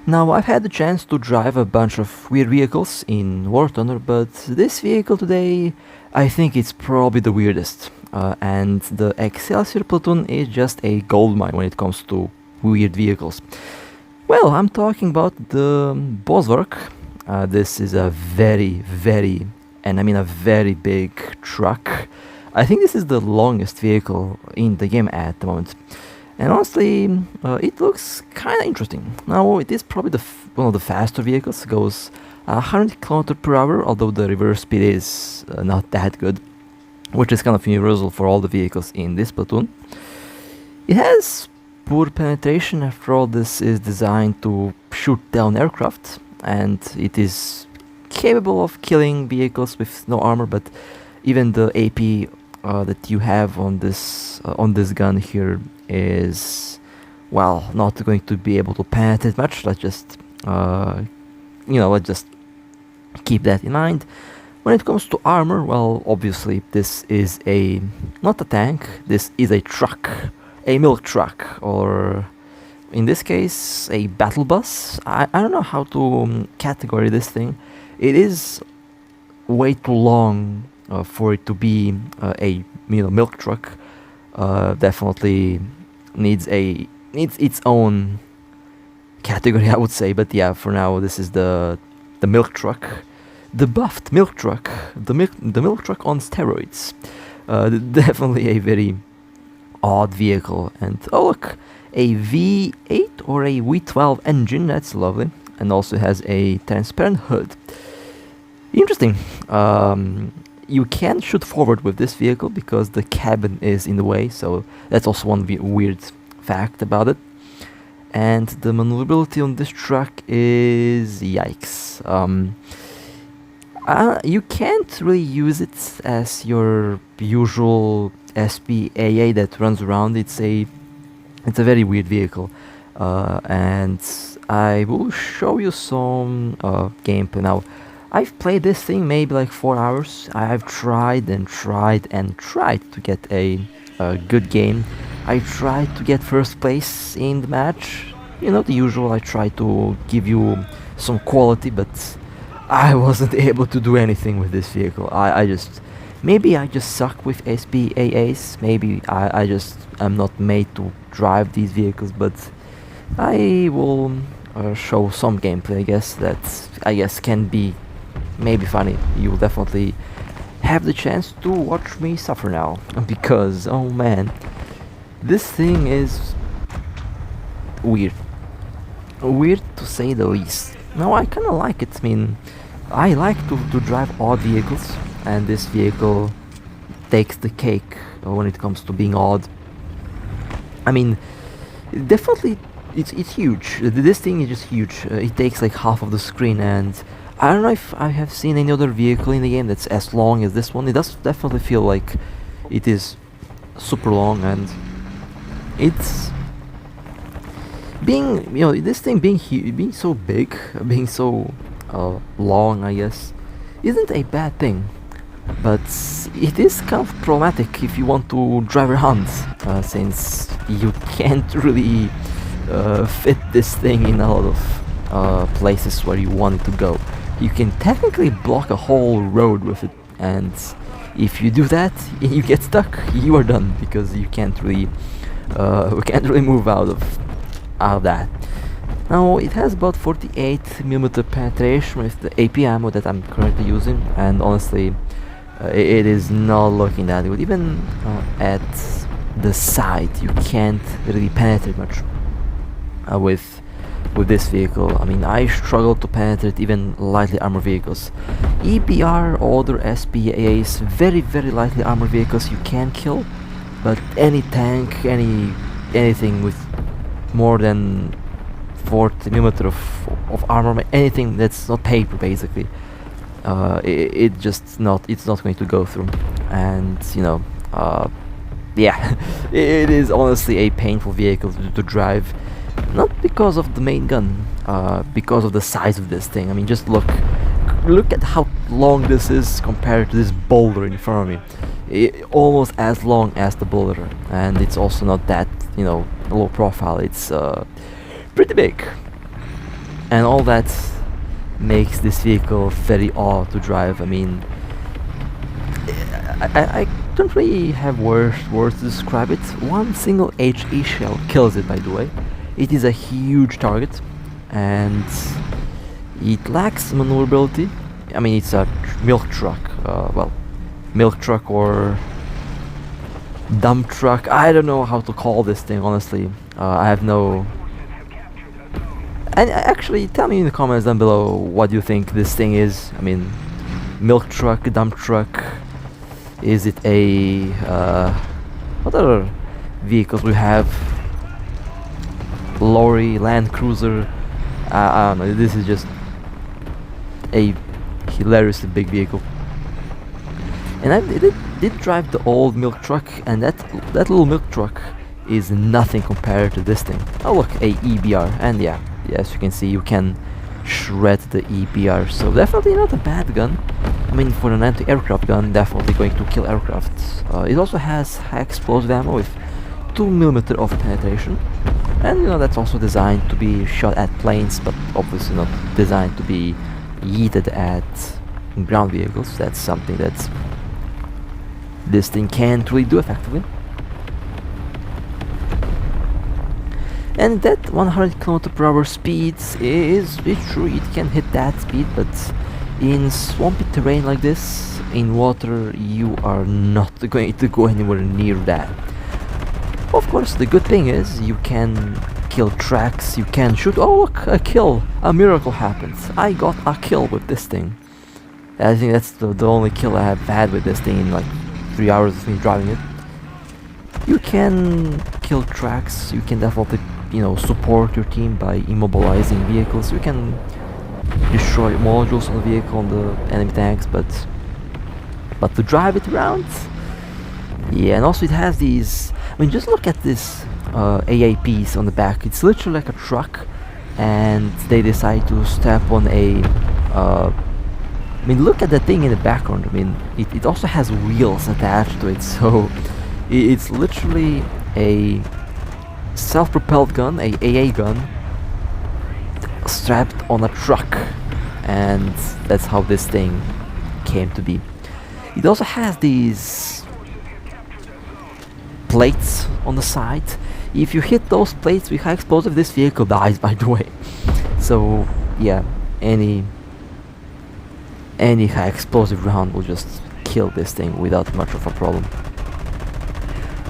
Now, I've had the chance to drive a bunch of weird vehicles in War Thunder, but this vehicle today, I think it's probably the weirdest. And the Excelsior platoon is just a goldmine when it comes to weird vehicles. Well, I'm talking about the Bosvark. This is a and I mean a very big truck. I think this is the longest vehicle in the game at the moment. And honestly, it looks kind of interesting. Now, it is probably one of the faster vehicles. It goes 100 km per hour, although the reverse speed is not that good, which is kind of universal for all the vehicles in this platoon. It has poor penetration. After all, this is designed to shoot down aircraft, and it is capable of killing vehicles with no armor, but even the AP that you have on this gun here is, well, not going to be able to penetrate much. Let's just let's just keep that in mind. When it comes to armor, well, obviously this is not a tank, this is a truck, a milk truck, or in this case a battle bus. I don't know how to categorize this thing. It is way too long for it to be a milk truck. Definitely needs its own category, I would say. But yeah, for now this is the milk truck, the buffed milk truck, the milk truck on steroids. Definitely a very odd vehicle. And oh look, a V8 or a V12 engine, that's lovely, and also has a transparent hood. Interesting. You can't shoot forward with this vehicle because the cabin is in the way, so that's also one weird fact about it. And the maneuverability on this truck is yikes. You can't really use it as your usual SPAA that runs around. It's a very weird vehicle, and I will show you some gameplay now. I've played this thing maybe like 4 hours. I've tried and tried and tried to get a good game. I tried to get first place in the match. You know, the usual. I tried to give you some quality, but I wasn't able to do anything with this vehicle. Maybe I just suck with SPAAs. Maybe I just am not made to drive these vehicles, but I will show some gameplay, I guess can be maybe funny. You'll definitely have the chance to watch me suffer now, because oh man, this thing is weird to say the least. Now, I kind of like it. I mean, I like to drive odd vehicles, and this vehicle takes the cake when it comes to being odd. I mean, definitely it's huge. This thing is just huge. It takes like half of the screen, and I don't know if I have seen any other vehicle in the game that's as long as this one. It does definitely feel like it is super long, and it's this thing being so big, being so long, I guess, isn't a bad thing. But it is kind of problematic if you want to drive around, since you can't really fit this thing in a lot of places where you want it to go. You can technically block a whole road with it, and if you do that, you get stuck. You are done, because you can't really move out of that. Now, it has about 48mm penetration with the AP ammo that I'm currently using, and honestly, it is not looking that good. Even at the side, you can't really penetrate much with this vehicle. I mean, I struggle to penetrate even lightly armored vehicles. EBR or other SPAAs, very lightly armored vehicles you can kill, but any tank, anything with more than 40mm of armor, anything that's not paper, basically, it's not going to go through. And yeah, it is honestly a painful vehicle to drive. Not because of the main gun, because of the size of this thing. I mean, just look at how long this is compared to this boulder in front of me. Almost as long as the boulder, and it's also not that low profile. It's pretty big. and all that makes this vehicle very odd to drive. I mean, I don't really have words to describe it. One single HE shell kills it, by the way. It is a huge target, and it lacks maneuverability. I mean, it's a milk truck. Well, milk truck or dump truck. I don't know how to call this thing, honestly. I have no... And actually, tell me in the comments down below what you think this thing is. I mean, milk truck, dump truck. Is it a... what other vehicles we have? Lorry, Land Cruiser. I don't know, this is just a hilariously big vehicle. And I did drive the old milk truck, and that little milk truck is nothing compared to this thing. Oh look, a EBR, and yeah, as you can see, you can shred the EBR, so definitely not a bad gun. I mean, for an anti-aircraft gun, definitely going to kill aircraft. It also has high explosive ammo with 2mm of penetration, and you know, that's also designed to be shot at planes, but obviously not designed to be yeeted at ground vehicles. That's something that this thing can't really do effectively. And that 100 km/h speed is true, it can hit that speed, but in swampy terrain like this, in water, you are not going to go anywhere near that. Of course, the good thing is you can kill tracks, you can shoot. Oh look, a kill! A miracle happens. I got a kill with this thing. I think that's the only kill I have had with this thing in like 3 hours of me driving it. You can kill tracks, you can definitely, you know, support your team by immobilizing vehicles. You can destroy modules on the vehicle, on the enemy tanks, but to drive it around, yeah. And also it has these, I mean, just look at this AAPs on the back. It's literally like a truck, and they decide to step on a I mean, look at the thing in the background. I mean, it also has wheels attached to it, so it's literally a self-propelled gun, a AA gun, strapped on a truck, and that's how this thing came to be. It also has these plates on the side. If you hit those plates with high explosive, this vehicle dies, by the way. So yeah, any high explosive round will just kill this thing without much of a problem.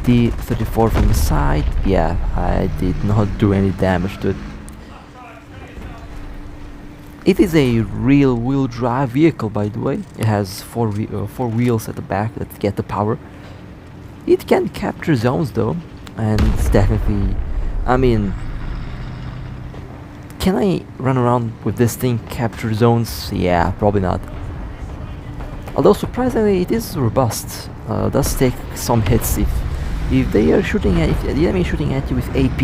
The 34 from the side, yeah, I did not do any damage to it. It is a real wheel drive vehicle, by the way. It has four wheels at the back that get the power. It can capture zones though, and it's definitely, I mean, can I run around with this thing, capture zones? Yeah, probably not. Although surprisingly, it is robust. Does take some hits. If they are shooting at, if the enemy is shooting at you with AP,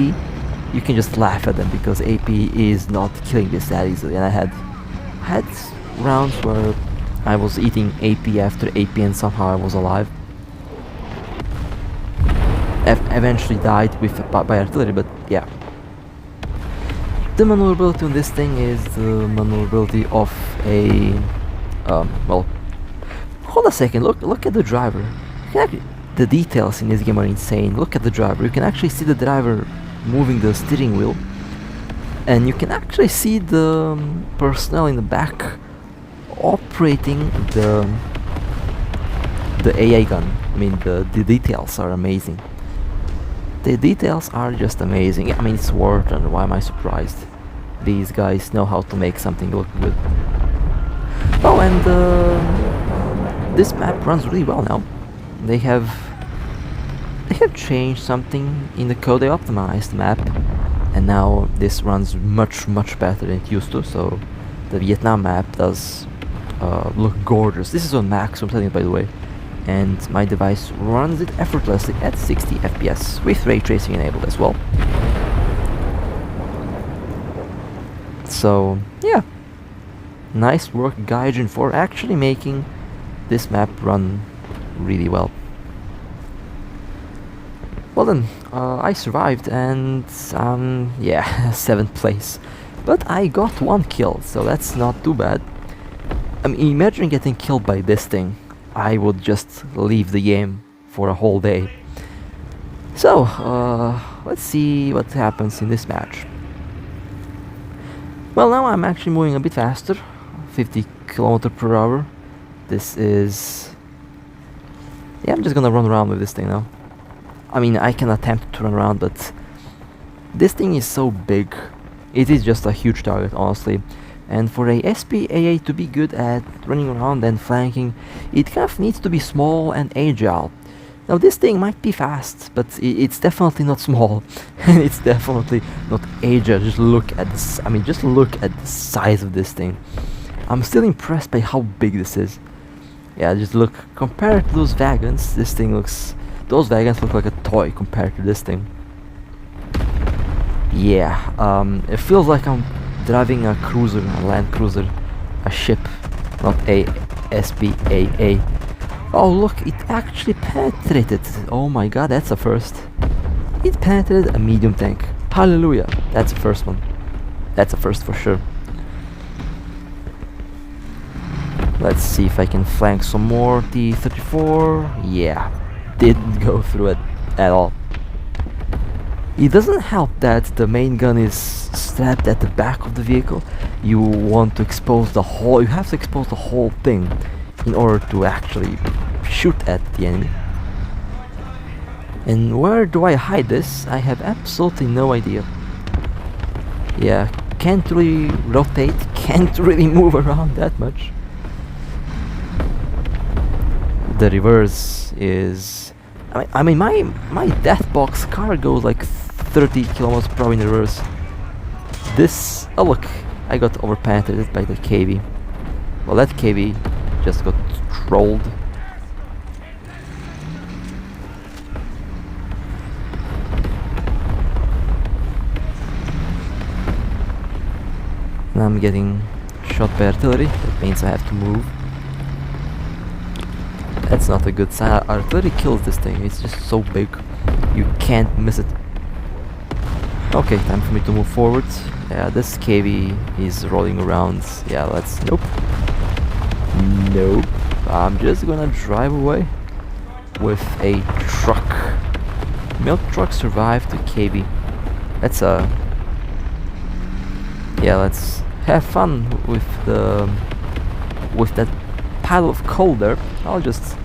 you can just laugh at them because AP is not killing this that easily. And I had rounds where I was eating AP after AP and somehow I was alive. Eventually died by artillery, but yeah. The maneuverability on this thing is the maneuverability of a well, hold a second, look at the driver. The details in this game are insane. Look at the driver. You can actually see the driver moving the steering wheel, and you can actually see the personnel in the back operating the AA gun. I mean, the details are amazing. The details are just amazing. I mean, it's War Thunder, why am I surprised? These guys know how to make something look good. Oh, and this map runs really well now. They have changed something in the code. They optimized the map, and now this runs much better than it used to. So the Vietnam map does look gorgeous. This is on maximum setting, by the way, and my device runs it effortlessly at 60 FPS with ray tracing enabled as well. So yeah, nice work Gaijin for actually making this map run really well. Well then, I survived, and yeah, 7th place. But I got one kill, so that's not too bad. I mean, imagine getting killed by this thing. I would just leave the game for a whole day. So, let's see what happens in this match. Well, now I'm actually moving a bit faster, 50 km per hour. This is... yeah, I'm just gonna run around with this thing now. I mean, I can attempt to run around, but this thing is so big. It is just a huge target, honestly. And for a SPAA to be good at running around and flanking, it kind of needs to be small and agile. Now this thing might be fast, but it's definitely not small, and it's definitely not agile. Just look at this. I mean, just look at the size of this thing. I'm still impressed by how big this is. Yeah, just look. Compared to those wagons, this thing looks. Those wagons look like a toy compared to this thing. Yeah, it feels like I'm driving a cruiser, a land cruiser, a ship, not a SPAA. Oh look, it actually penetrated. Oh my god, that's a first. It penetrated a medium tank. Hallelujah, that's the first one. That's a first for sure. Let's see if I can flank some more T-34. Yeah, didn't go through it at all. It doesn't help that the main gun is strapped at the back of the vehicle. You want to expose the whole, you have to expose the whole thing in order to actually shoot at the enemy. And where do I hide this? I have absolutely no idea. Yeah, can't really rotate, can't really move around that much. The reverse is... I mean my death box car goes like 30 kilometers per hour in reverse. This... oh look, I got overpenetrated by the KV. Well, that KV just got trolled. Now I'm getting shot by artillery. That means I have to move. That's not a good sign. Artillery kills this thing. It's just so big. You can't miss it. Okay, time for me to move forward. Yeah, this KV is rolling around. Yeah, let's... nope. Nope. I'm just gonna drive away with a truck. Milk truck survived the KV. That's a... yeah, let's have fun with the... with that pile of coal there. I'll just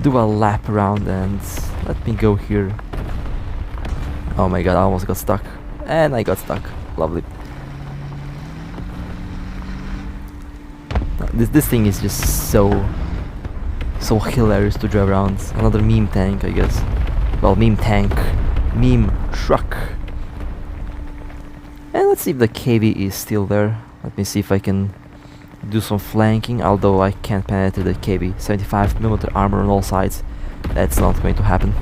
do a lap around and let me go here. Oh my god, I almost got stuck. And I got stuck. Lovely. This thing is just so hilarious to drive around. Another meme tank, I guess. Well, meme tank, meme truck. And let's see if the KV is still there. Let me see if I can do some flanking, although I can't penetrate the KV. 75mm armor on all sides. That's not going to happen.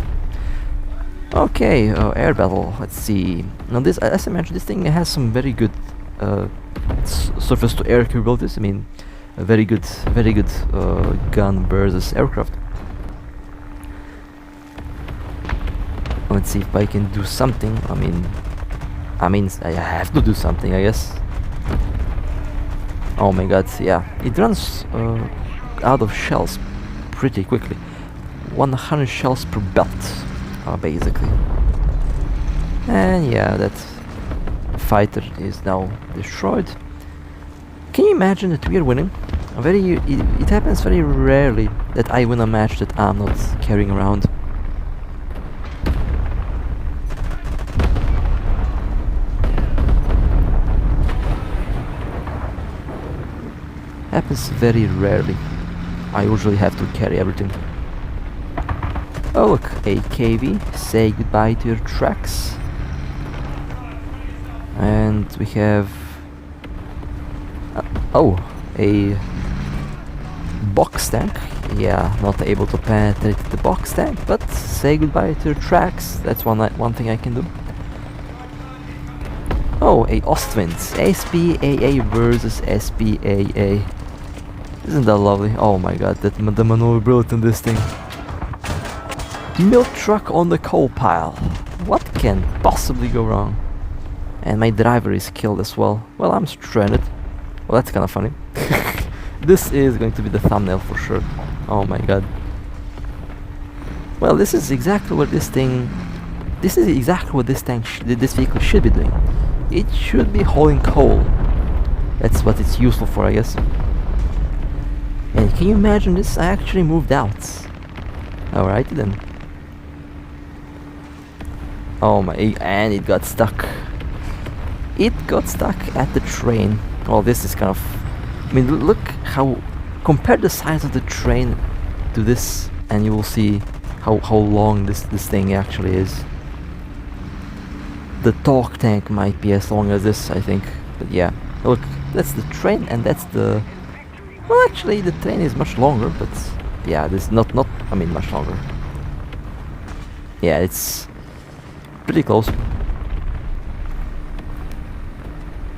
Okay, air battle. Let's see. Now this, as I mentioned, this thing has some very good surface to air capabilities. I mean, a very good gun versus aircraft. Let's see if I can do something. I mean, I have to do something, I guess. Oh my god, yeah, it runs out of shells pretty quickly. 100 shells per belt, basically. And yeah, that fighter is now destroyed. Can you imagine that we are winning? It happens very rarely that I win a match that I'm not carrying around. Happens very rarely. I usually have to carry everything. Oh look, a KV. Say goodbye to your tracks. And we have... oh, a box tank. Yeah, not able to penetrate the box tank, but say goodbye to your tracks. That's one thing I can do. Oh, a Ostwind. SPAA versus SPAA. Isn't that lovely? Oh my god, the maneuverability in this thing. Milk truck on the coal pile. What can possibly go wrong? And my driver is killed as well. Well, I'm stranded. Well, that's kinda funny. This is going to be the thumbnail for sure. Oh my god. Well, this is exactly what this thing... This is exactly what this vehicle should be doing. It should be hauling coal. That's what it's useful for, I guess. And can you imagine this? I actually moved out. Alrighty then. Oh my... And it got stuck. It got stuck at the train. Well, this is kind of... I mean, look how... Compare the size of the train to this, and you will see how long this thing actually is. The talk tank might be as long as this, I think. But yeah, look, that's the train, and that's the... Well, actually, the train is much longer, but... Yeah, this not... I mean, much longer. Yeah, it's... pretty close.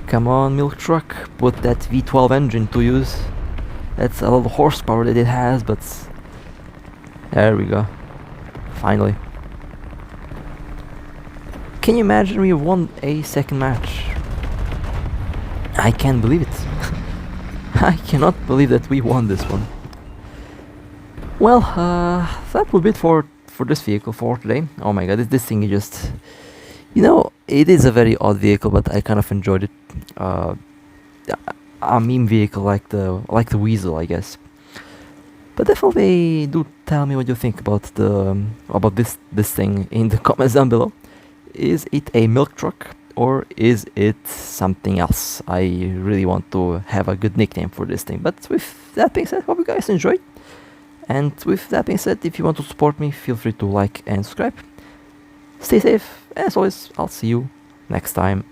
Come on, milk truck, put that V12 engine to use. That's a lot of horsepower that it has, but... There we go. Finally. Can you imagine we won a second match? I can't believe it. I cannot believe that we won this one. Well, that would be it for this vehicle for today. Oh my god, this thing is just... You know, it is a very odd vehicle, but I kind of enjoyed it. A meme vehicle like the Weasel, I guess. But definitely do tell me what you think about this thing in the comments down below. Is it a milk truck or is it something else? I really want to have a good nickname for this thing. But with that being said, hope you guys enjoyed. And with that being said, if you want to support me, feel free to like and subscribe. Stay safe, and as always, I'll see you next time.